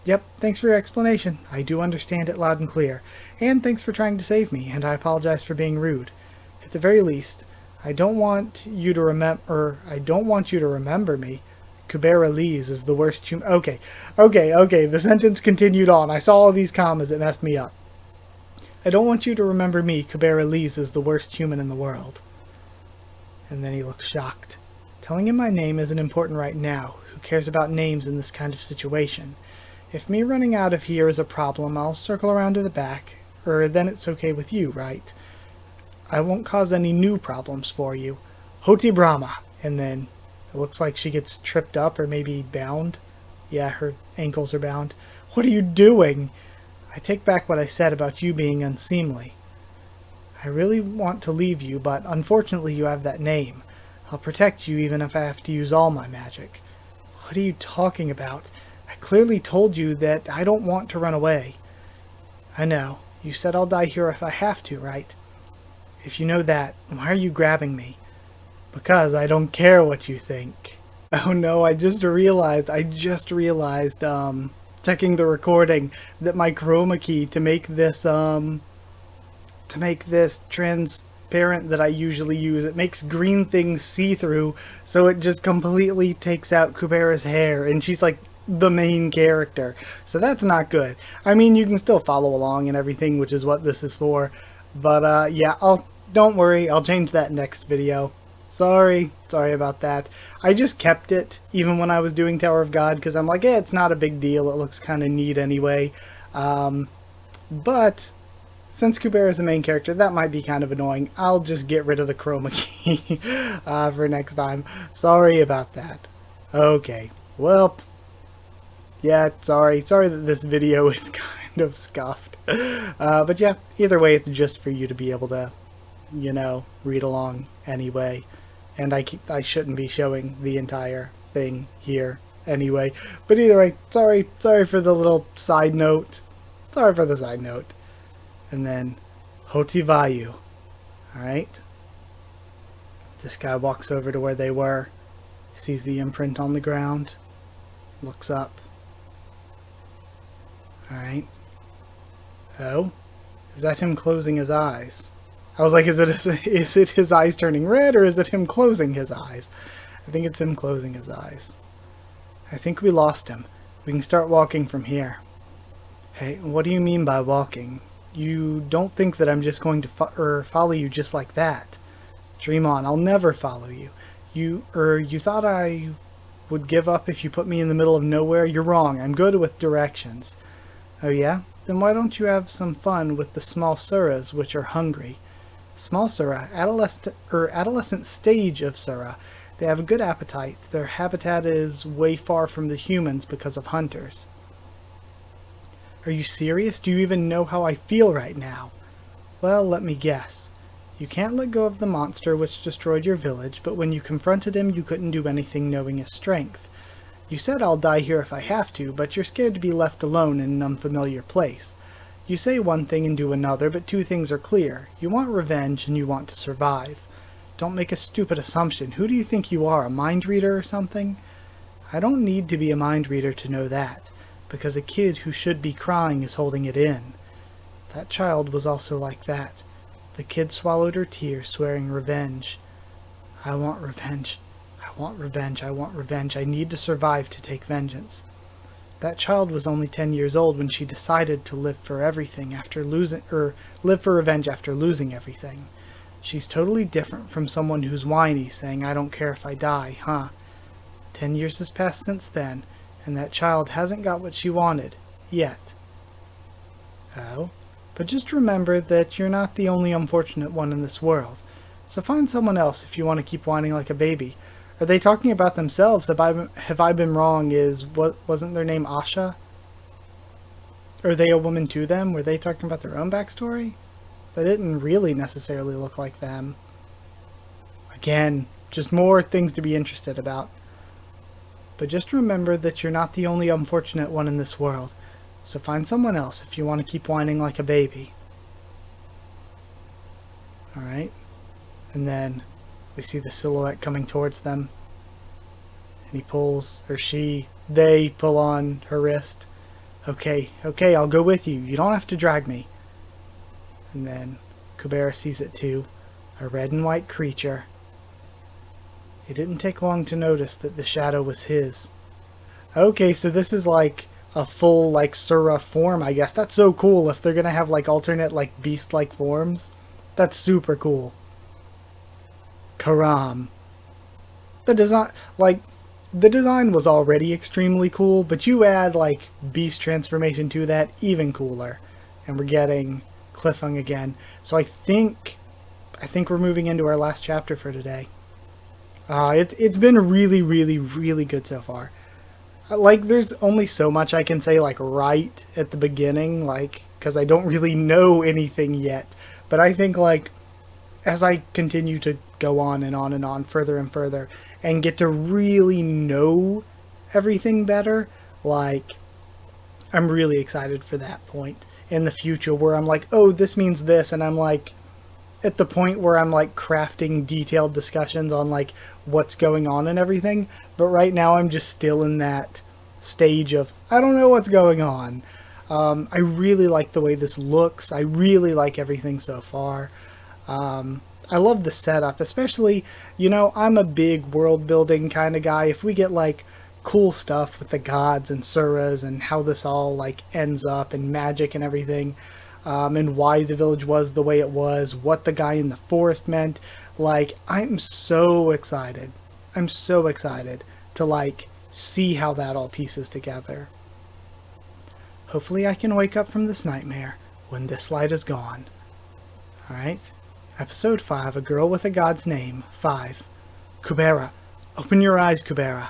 Yep, thanks for your explanation. I do understand it loud and clear. And thanks for trying to save me, and I apologize for being rude. At the very least, I don't want you to remember me. Kubera Lees is the worst human. Okay. The sentence continued on. I saw all these commas. It messed me up. I don't want you to remember me. Kubera Lees is the worst human in the world. And then he looks shocked. Telling him my name isn't important right now. Who cares about names in this kind of situation? If me running out of here is a problem, I'll circle around to the back. Then it's okay with you, right? I won't cause any new problems for you. Hoti Brahma. And then it looks like she gets tripped up or maybe bound. Yeah, her ankles are bound. What are you doing? I take back what I said about you being unseemly. I really want to leave you, but unfortunately you have that name. I'll protect you even if I have to use all my magic. What are you talking about? I clearly told you that I don't want to run away. I know. You said I'll die here if I have to, right? If you know that, why are you grabbing me? Because I don't care what you think. Oh no, I just realized, checking the recording, that my chroma key to make this transparent that I usually use, it makes green things see-through, so it just completely takes out Kubera's hair, and she's like the main character. So that's not good. I mean, you can still follow along and everything, which is what this is for. But yeah, don't worry, I'll change that next video. Sorry about that. I just kept it even when I was doing Tower of God because I'm like, it's not a big deal. It looks kind of neat anyway. But since Kubera is the main character, that might be kind of annoying. I'll just get rid of the chroma key for next time. Sorry about that. Okay, well, yeah, sorry that this video is kind of scuffed. But yeah, either way, it's just for you to be able to, you know, read along anyway. And I shouldn't be showing the entire thing here anyway. But either way, sorry for the little side note. Sorry for the side note. And then Hotivayu. Alright. This guy walks over to where they were, sees the imprint on the ground, looks up. Alright. Oh? Is that him closing his eyes? I was like, is it his eyes turning red, or is it him closing his eyes? I think it's him closing his eyes. I think we lost him. We can start walking from here. Hey, what do you mean by walking? You don't think that I'm just going to follow you just like that? Dream on, I'll never follow you. You thought I would give up if you put me in the middle of nowhere? You're wrong. I'm good with directions. Oh yeah? Then why don't you have some fun with the small suras, which are hungry? Small sura, adolescent stage of sura. They have a good appetite. Their habitat is way far from the humans because of hunters. Are you serious? Do you even know how I feel right now? Well, let me guess. You can't let go of the monster which destroyed your village, but when you confronted him you couldn't do anything knowing his strength. You said I'll die here if I have to, but you're scared to be left alone in an unfamiliar place. You say one thing and do another, but two things are clear. You want revenge and you want to survive. Don't make a stupid assumption. Who do you think you are, a mind reader or something? I don't need to be a mind reader to know that, because a kid who should be crying is holding it in. That child was also like that. The kid swallowed her tears, swearing revenge. I want revenge. I want revenge. I want revenge. I need to survive to take vengeance. That child was only 10 years old when she decided to live for everything after live for revenge after losing everything. She's totally different from someone who's whiny, saying, I don't care if I die, huh? 10 years has passed since then, and that child hasn't got what she wanted. Yet. Oh? But just remember that you're not the only unfortunate one in this world. So find someone else if you want to keep whining like a baby. Are they talking about themselves? Have I been wrong? Wasn't their name Asha? Are they a woman to them? Were they talking about their own backstory? That didn't really necessarily look like them. Again, just more things to be interested about. But just remember that you're not the only unfortunate one in this world. So find someone else if you want to keep whining like a baby. Alright. And then we see the silhouette coming towards them. And he pulls, or they pull on her wrist. Okay, I'll go with you. You don't have to drag me. And then Kubera sees it too. A red and white creature. It didn't take long to notice that the shadow was his. Okay, so this is like a full like Sura form, I guess. That's so cool if they're gonna have like alternate like beast-like forms. That's super cool. Karam. The design was already extremely cool, but you add like beast transformation to that, even cooler. And we're getting Cliffhung again. So I think we're moving into our last chapter for today. It's been really good so far. Like, there's only so much I can say, like, right at the beginning, like, because I don't really know anything yet. But I think, like, as I continue to go on and on and on, further and further, and get to really know everything better, like, I'm really excited for that point in the future where I'm like, oh, this means this, and I'm like, at the point where I'm like crafting detailed discussions on like what's going on and everything, but right now I'm just still in that stage of I don't know what's going on. I really like the way this looks. I really like everything so far. I love the setup, especially, you know, I'm a big world building kind of guy. If we get like cool stuff with the gods and suras and how this all like ends up and magic and everything, and why the village was the way it was, what the guy in the forest meant. Like, I'm so excited. I'm so excited to, like, see how that all pieces together. Hopefully I can wake up from this nightmare when this light is gone. Alright? Episode 5, A Girl with a God's Name. 5. Kubera. Open your eyes, Kubera.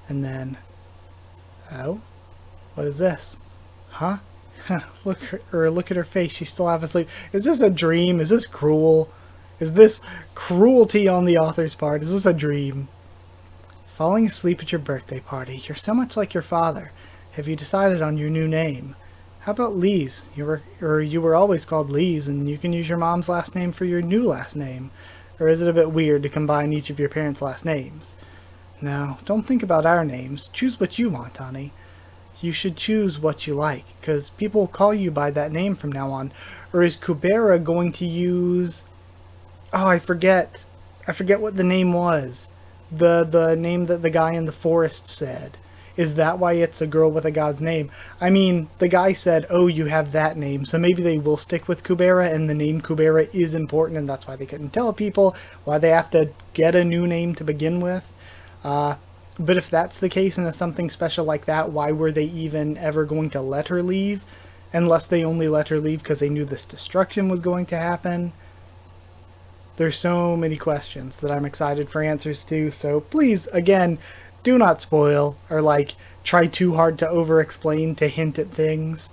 And then... Oh? What is this? Huh? Look at her face. She's still half asleep. Is this a dream? Is this cruel? Is this cruelty on the author's part? Is this a dream? Falling asleep at your birthday party. You're so much like your father. Have you decided on your new name? How about Lise? You were always called Lise, and you can use your mom's last name for your new last name. Or is it a bit weird to combine each of your parents' last names? No, don't think about our names. Choose what you want, honey. You should choose what you like, because people will call you by that name from now on. Or is Kubera going to use... Oh, I forget what the name was. The name that the guy in the forest said. Is that why it's a girl with a god's name? I mean, the guy said, oh, you have that name, so maybe they will stick with Kubera, and the name Kubera is important, and that's why they couldn't tell people, why they have to get a new name to begin with. But if that's the case, and it's something special like that, why were they even ever going to let her leave? Unless they only let her leave because they knew this destruction was going to happen. There's so many questions that I'm excited for answers to, so please, again, do not spoil, or like, try too hard to over-explain to hint at things.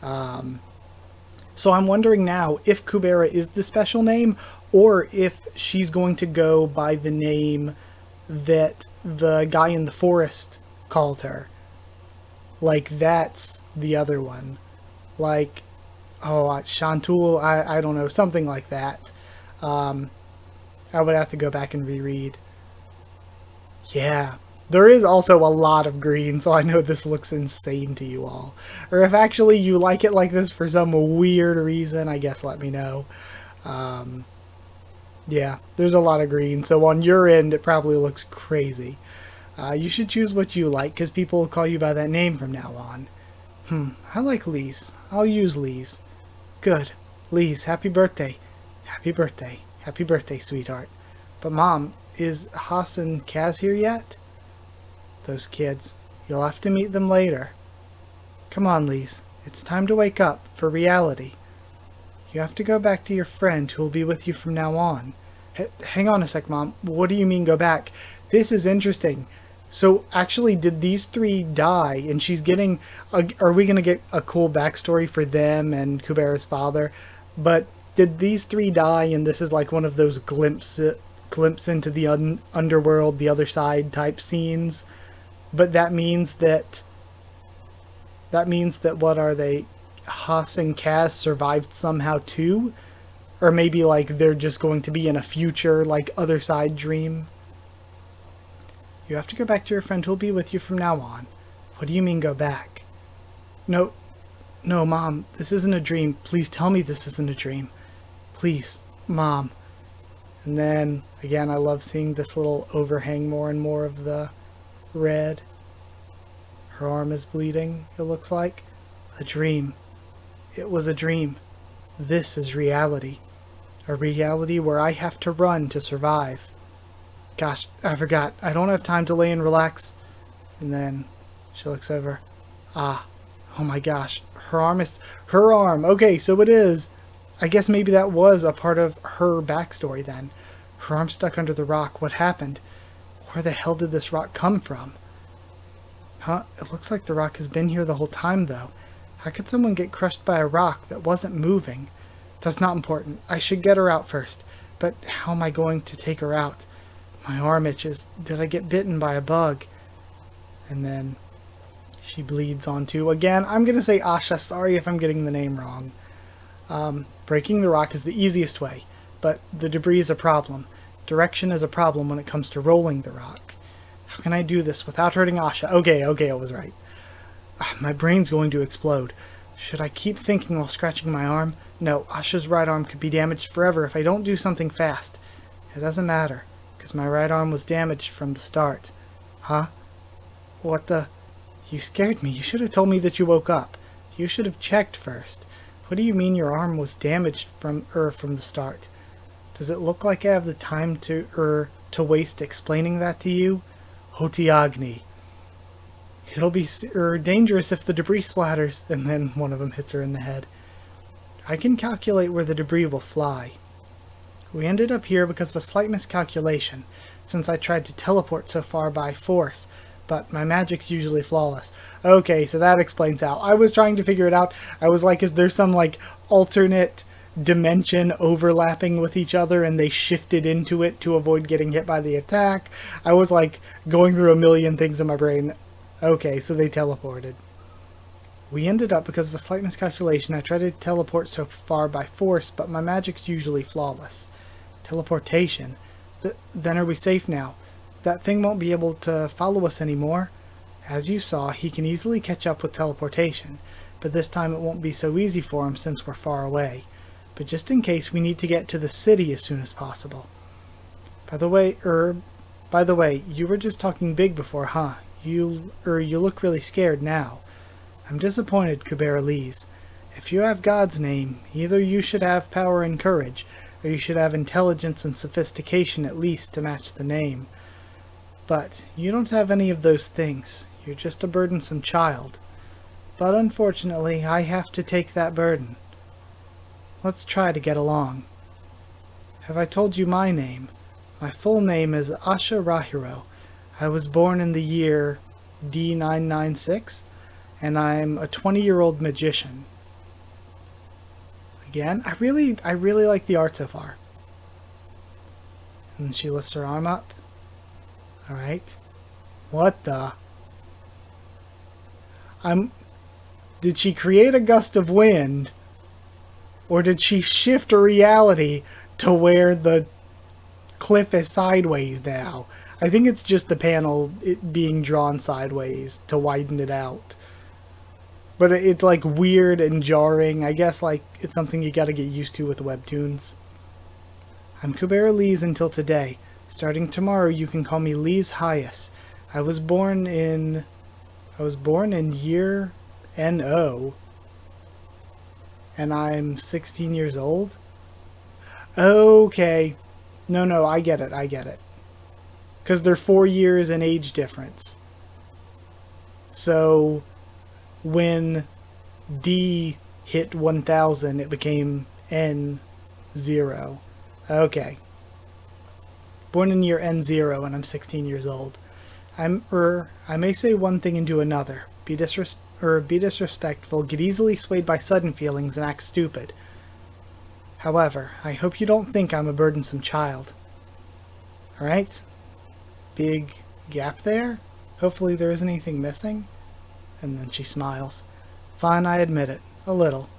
So I'm wondering now if Kubera is the special name, or if she's going to go by the name that the guy in the forest called her. Like, that's the other one. Like, oh, Chantul, I don't know, something like that. I would have to go back and reread. Yeah. There is also a lot of green, so I know this looks insane to you all. Or if actually you like it like this for some weird reason, I guess let me know. Yeah, there's a lot of green, so on your end it probably looks crazy. You should choose what you like, because people will call you by that name from now on. I like Lise. I'll use Lise. Good. Lise, happy birthday. Happy birthday. Happy birthday, sweetheart. But Mom, is Haas and Kaz here yet? Those kids. You'll have to meet them later. Come on, Lise. It's time to wake up, for reality. You have to go back to your friend who will be with you from now on. Hang on a sec, Mom. What do you mean go back? This is interesting. So, actually, did these three die? And she's getting... are we going to get a cool backstory for them and Kubera's father? But did these three die and this is like one of those glimpse into the underworld, the other side type scenes? But that means that... what are they? Haas and Kaz survived somehow too? Or maybe like they're just going to be in a future like other side dream? You have to go back to your friend who'll be with you from now on. What do you mean go back? No, Mom, this isn't a dream. Please tell me this isn't a dream. Please, Mom. And then, again, I love seeing this little overhang more and more of the red. Her arm is bleeding, it looks like. A dream. It was a dream. This is reality. A reality where I have to run to survive. Gosh, I forgot. I don't have time to lay and relax. And then she looks over. Ah, oh my gosh. Her arm is... Her arm! Okay, so it is. I guess maybe that was a part of her backstory then. Her arm stuck under the rock. What happened? Where the hell did this rock come from? Huh? It looks like the rock has been here the whole time, though. How could someone get crushed by a rock that wasn't moving? That's not important. I should get her out first. But how am I going to take her out? My arm itches. Did I get bitten by a bug? And then she bleeds onto, again, I'm going to say Asha. Sorry if I'm getting the name wrong. Breaking the rock is the easiest way, but the debris is a problem. Direction is a problem when it comes to rolling the rock. How can I do this without hurting Asha? Okay, I was right. My brain's going to explode. Should I keep thinking while scratching my arm? No, Asha's right arm could be damaged forever if I don't do something fast. It doesn't matter, because my right arm was damaged from the start. Huh? What the... You scared me. You should have told me that you woke up. You should have checked first. What do you mean your arm was damaged from the start? Does it look like I have the time to waste explaining that to you? Hotiagni. It'll be dangerous if the debris splatters. And then one of them hits her in the head. I can calculate where the debris will fly. We ended up here because of a slight miscalculation, since I tried to teleport so far by force, but my magic's usually flawless. Okay, so that explains how. I was trying to figure it out. I was like, is there some, like, alternate dimension overlapping with each other and they shifted into it to avoid getting hit by the attack? I was, like, going through a million things in my brain. Okay, so they teleported. We ended up because of a slight miscalculation. I tried to teleport so far by force, but my magic's usually flawless. Teleportation? Then are we safe now? That thing won't be able to follow us anymore. As you saw, he can easily catch up with teleportation, but this time it won't be so easy for him since we're far away. But just in case, we need to get to the city as soon as possible. By the way, you were just talking big before, huh? You look really scared now. I'm disappointed, Kubera Lees. If you have God's name, either you should have power and courage, or you should have intelligence and sophistication at least to match the name. But you don't have any of those things. You're just a burdensome child. But unfortunately, I have to take that burden. Let's try to get along. Have I told you my name? My full name is Asha Rahiro. I was born in the year D996, and I'm a 20-year-old magician. Again, I really like the art so far. And she lifts her arm up. Alright. What the? Did she create a gust of wind? Or did she shift her reality to where the cliff is sideways now? I think it's just the panel being drawn sideways to widen it out. But it's like weird and jarring. I guess like it's something you gotta get used to with webtoons. I'm Kubera Lees until today. Starting tomorrow you can call me Lees Hyas. I was born in year NO. And I'm 16 years old? Okay. No, I get it. Because they're 4 years in age difference. So when D hit 1000, it became N0. Okay. Born in year N0 and I'm 16 years old. I may say one thing and do another. Be disrespectful, get easily swayed by sudden feelings, and act stupid. However, I hope you don't think I'm a burdensome child. Alright? Big gap there? Hopefully there isn't anything missing. And then she smiles. Fine, I admit it. A little.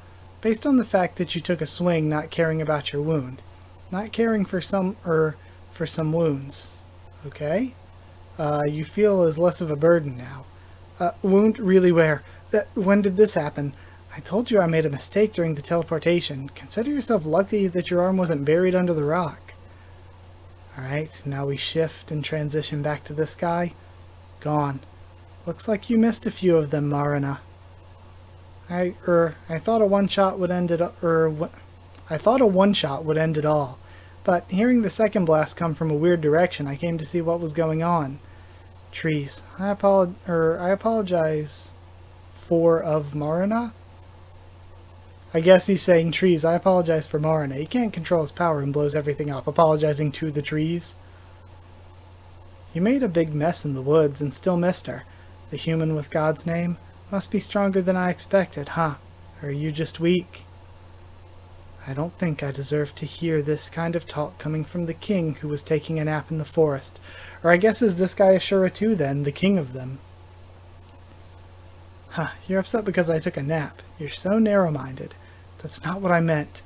Based on the fact that you took a swing not caring about your wound. Not caring for some wounds. Okay? You feel as less of a burden now. Wound? Really where? When did this happen? I told you I made a mistake during the teleportation. Consider yourself lucky that your arm wasn't buried under the rock. Alright, now we shift and transition back to this guy. Gone. Looks like you missed a few of them, Marina. I thought a one-shot would end it all. But hearing the second blast come from a weird direction, I came to see what was going on. Trees. I apologize of Marina? I guess he's saying trees. I apologize for Marina. He can't control his power and blows everything up, apologizing to the trees. You made a big mess in the woods and still missed her. The human with God's name must be stronger than I expected, huh? Or are you just weak? I don't think I deserve to hear this kind of talk coming from the king who was taking a nap in the forest. Or I guess is this guy Ashura too then, the king of them? Huh, you're upset because I took a nap. You're so narrow-minded. That's not what I meant.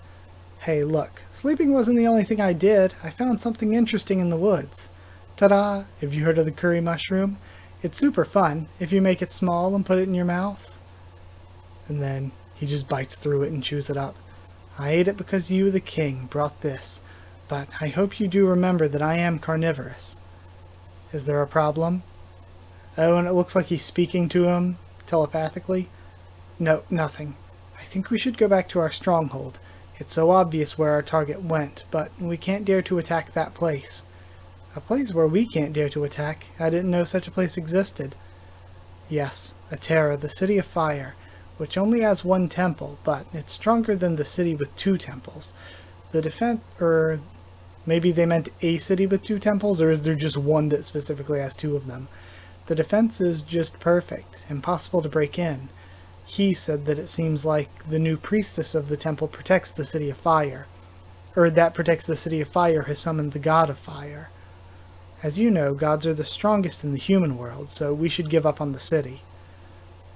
Hey, look, sleeping wasn't the only thing I did. I found something interesting in the woods. Ta-da! Have you heard of the curry mushroom? It's super fun if you make it small and put it in your mouth. And then he just bites through it and chews it up. I ate it because you, the king, brought this. But I hope you do remember that I am carnivorous. Is there a problem? Oh, and it looks like he's speaking to him telepathically. No, nothing. I think we should go back to our stronghold. It's so obvious where our target went, but we can't dare to attack that place. A place where we can't dare to attack? I didn't know such a place existed. Yes, Atera, the City of Fire. which only has one temple, but it's stronger than the city with 2 temples. The defense, or maybe they meant a city with 2 temples, or is there just one that specifically has 2 of them? The defense is just perfect, impossible to break in. He said that it seems like the new priestess of the temple protects the City of Fire, or that protects the City of Fire has summoned the God of Fire. As you know, gods are the strongest in the human world, so we should give up on the city.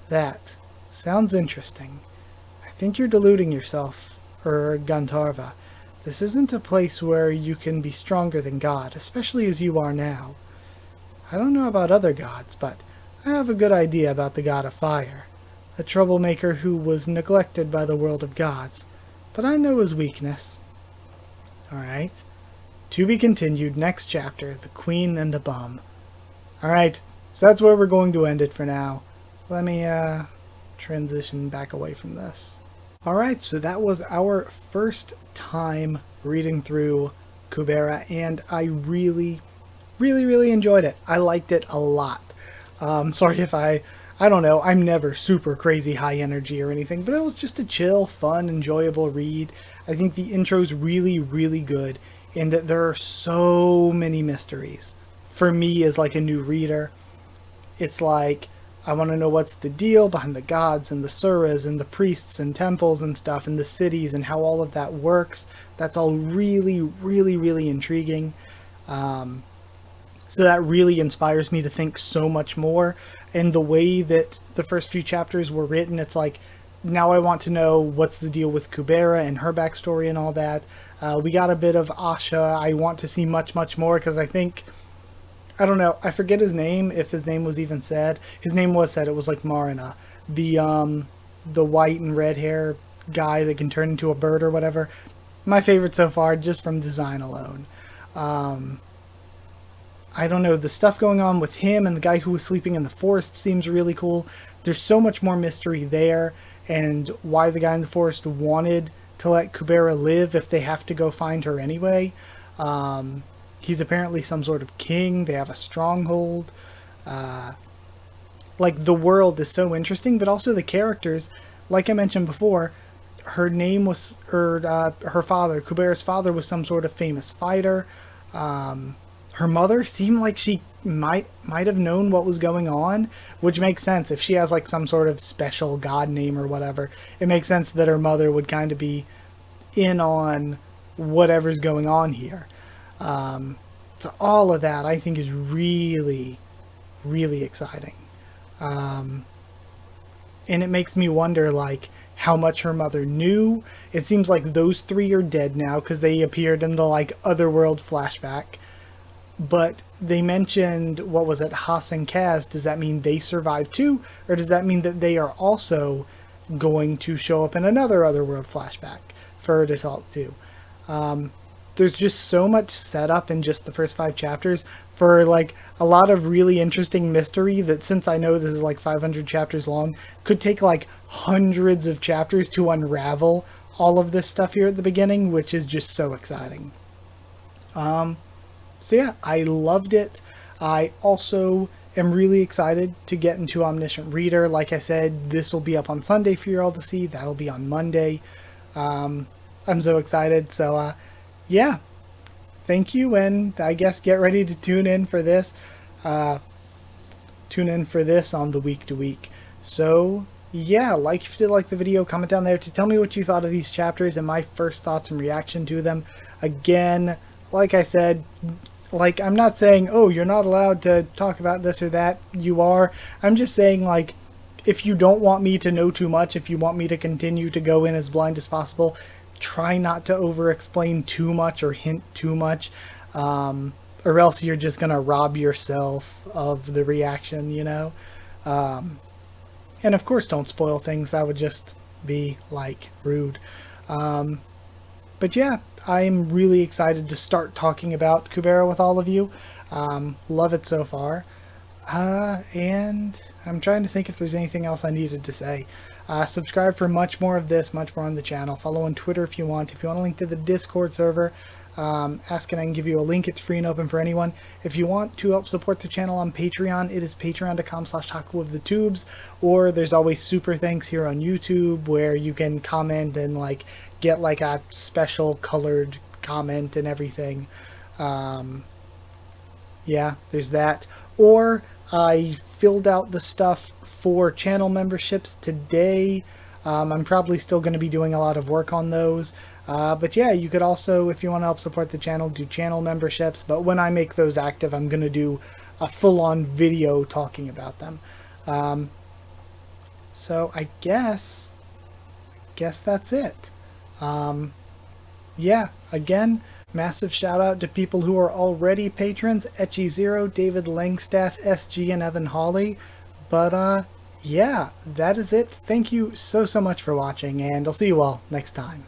That sounds interesting. I think you're deluding yourself, Gandharva. This isn't a place where you can be stronger than God, especially as you are now. I don't know about other gods, but I have a good idea about the God of Fire, a troublemaker who was neglected by the world of gods, but I know his weakness. Alright. To be continued, next chapter, The Queen and the Bum. Alright, so that's where we're going to end it for now. Let me transition back away from this. Alright, so that was our first time reading through Kubera, and I really enjoyed it. I liked it a lot. Sorry if I don't know, I'm never super crazy high energy or anything, but it was just a chill, fun, enjoyable read. I think the intro's really good, in that there are so many mysteries. For me, as like a new reader, it's like, I want to know what's the deal behind the gods and the suras and the priests and temples and stuff and the cities and how all of that works. That's all really intriguing. So that really inspires me to think so much more. And the way that the first few chapters were written, it's like, now I want to know what's the deal with Kubera and her backstory and all that. We got a bit of Asha. I want to see much more, because I think, I don't know, I forget his name, if his name was even said. His name was said, it was like Marina. The white and red hair guy that can turn into a bird or whatever. My favorite so far, just from design alone. I don't know, the stuff going on with him and the guy who was sleeping in the forest seems really cool. There's so much more mystery there, and why the guy in the forest wanted to let Kubera live if they have to go find her anyway. He's apparently some sort of king. They have a stronghold. Like, the world is so interesting, but also the characters. Like I mentioned before, her name was, her father, Kubera's father, was some sort of famous fighter. Her mother seemed like she might have known what was going on, which makes sense. If she has like some sort of special god name or whatever, it makes sense that her mother would kind of be in on whatever's going on here. So all of that I think is really exciting. And it makes me wonder, like, how much her mother knew. It seems like those 3 are dead now because they appeared in the like otherworld flashback. But they mentioned, what was it, Haas and Kaz. Does that mean they survived too? Or does that mean that they are also going to show up in another otherworld flashback for her to talk to? There's just so much setup in just the first 5 chapters for like a lot of really interesting mystery that, since I know this is like 500 chapters long, could take like hundreds of chapters to unravel all of this stuff here at the beginning, which is just so exciting. So yeah, I loved it. I also am really excited to get into Omniscient Reader. Like I said, this will be up on Sunday for you all to see. That'll be on Monday. I'm so excited. So yeah, thank you, and I guess get ready to tune in for this. Tune in for this on the week to week. So yeah, like if you did like the video, comment down there to tell me what you thought of these chapters and my first thoughts and reaction to them. Again, like I said, like, I'm not saying, oh, you're not allowed to talk about this or that. You are. I'm just saying, like, if you don't want me to know too much, if you want me to continue to go in as blind as possible, try not to over-explain too much or hint too much, or else you're just going to rob yourself of the reaction, you know? And of course, don't spoil things. That would just be, like, rude. But yeah, I'm really excited to start talking about Kubera with all of you. Love it so far. And I'm trying to think if there's anything else I needed to say. Subscribe for much more of this, much more on the channel. Follow on Twitter if you want. If you want a link to the Discord server, Ask and I can give you a link. It's free and open for anyone. If you want to help support the channel on Patreon, it is patreon.com/HakuofTheTubes, or there's always super thanks here on YouTube where you can comment and like get like a special colored comment and everything. Yeah, there's that. Or I filled out the stuff for channel memberships today. I'm probably still going to be doing a lot of work on those. But yeah, you could also, if you want to help support the channel, do channel memberships. But when I make those active, I'm going to do a full-on video talking about them. So I guess that's it. Yeah, again, massive shout out to people who are already patrons: Etchy0, David Langstaff, SG, and Evan Hawley. But yeah, that is it. Thank you so much for watching, and I'll see you all next time.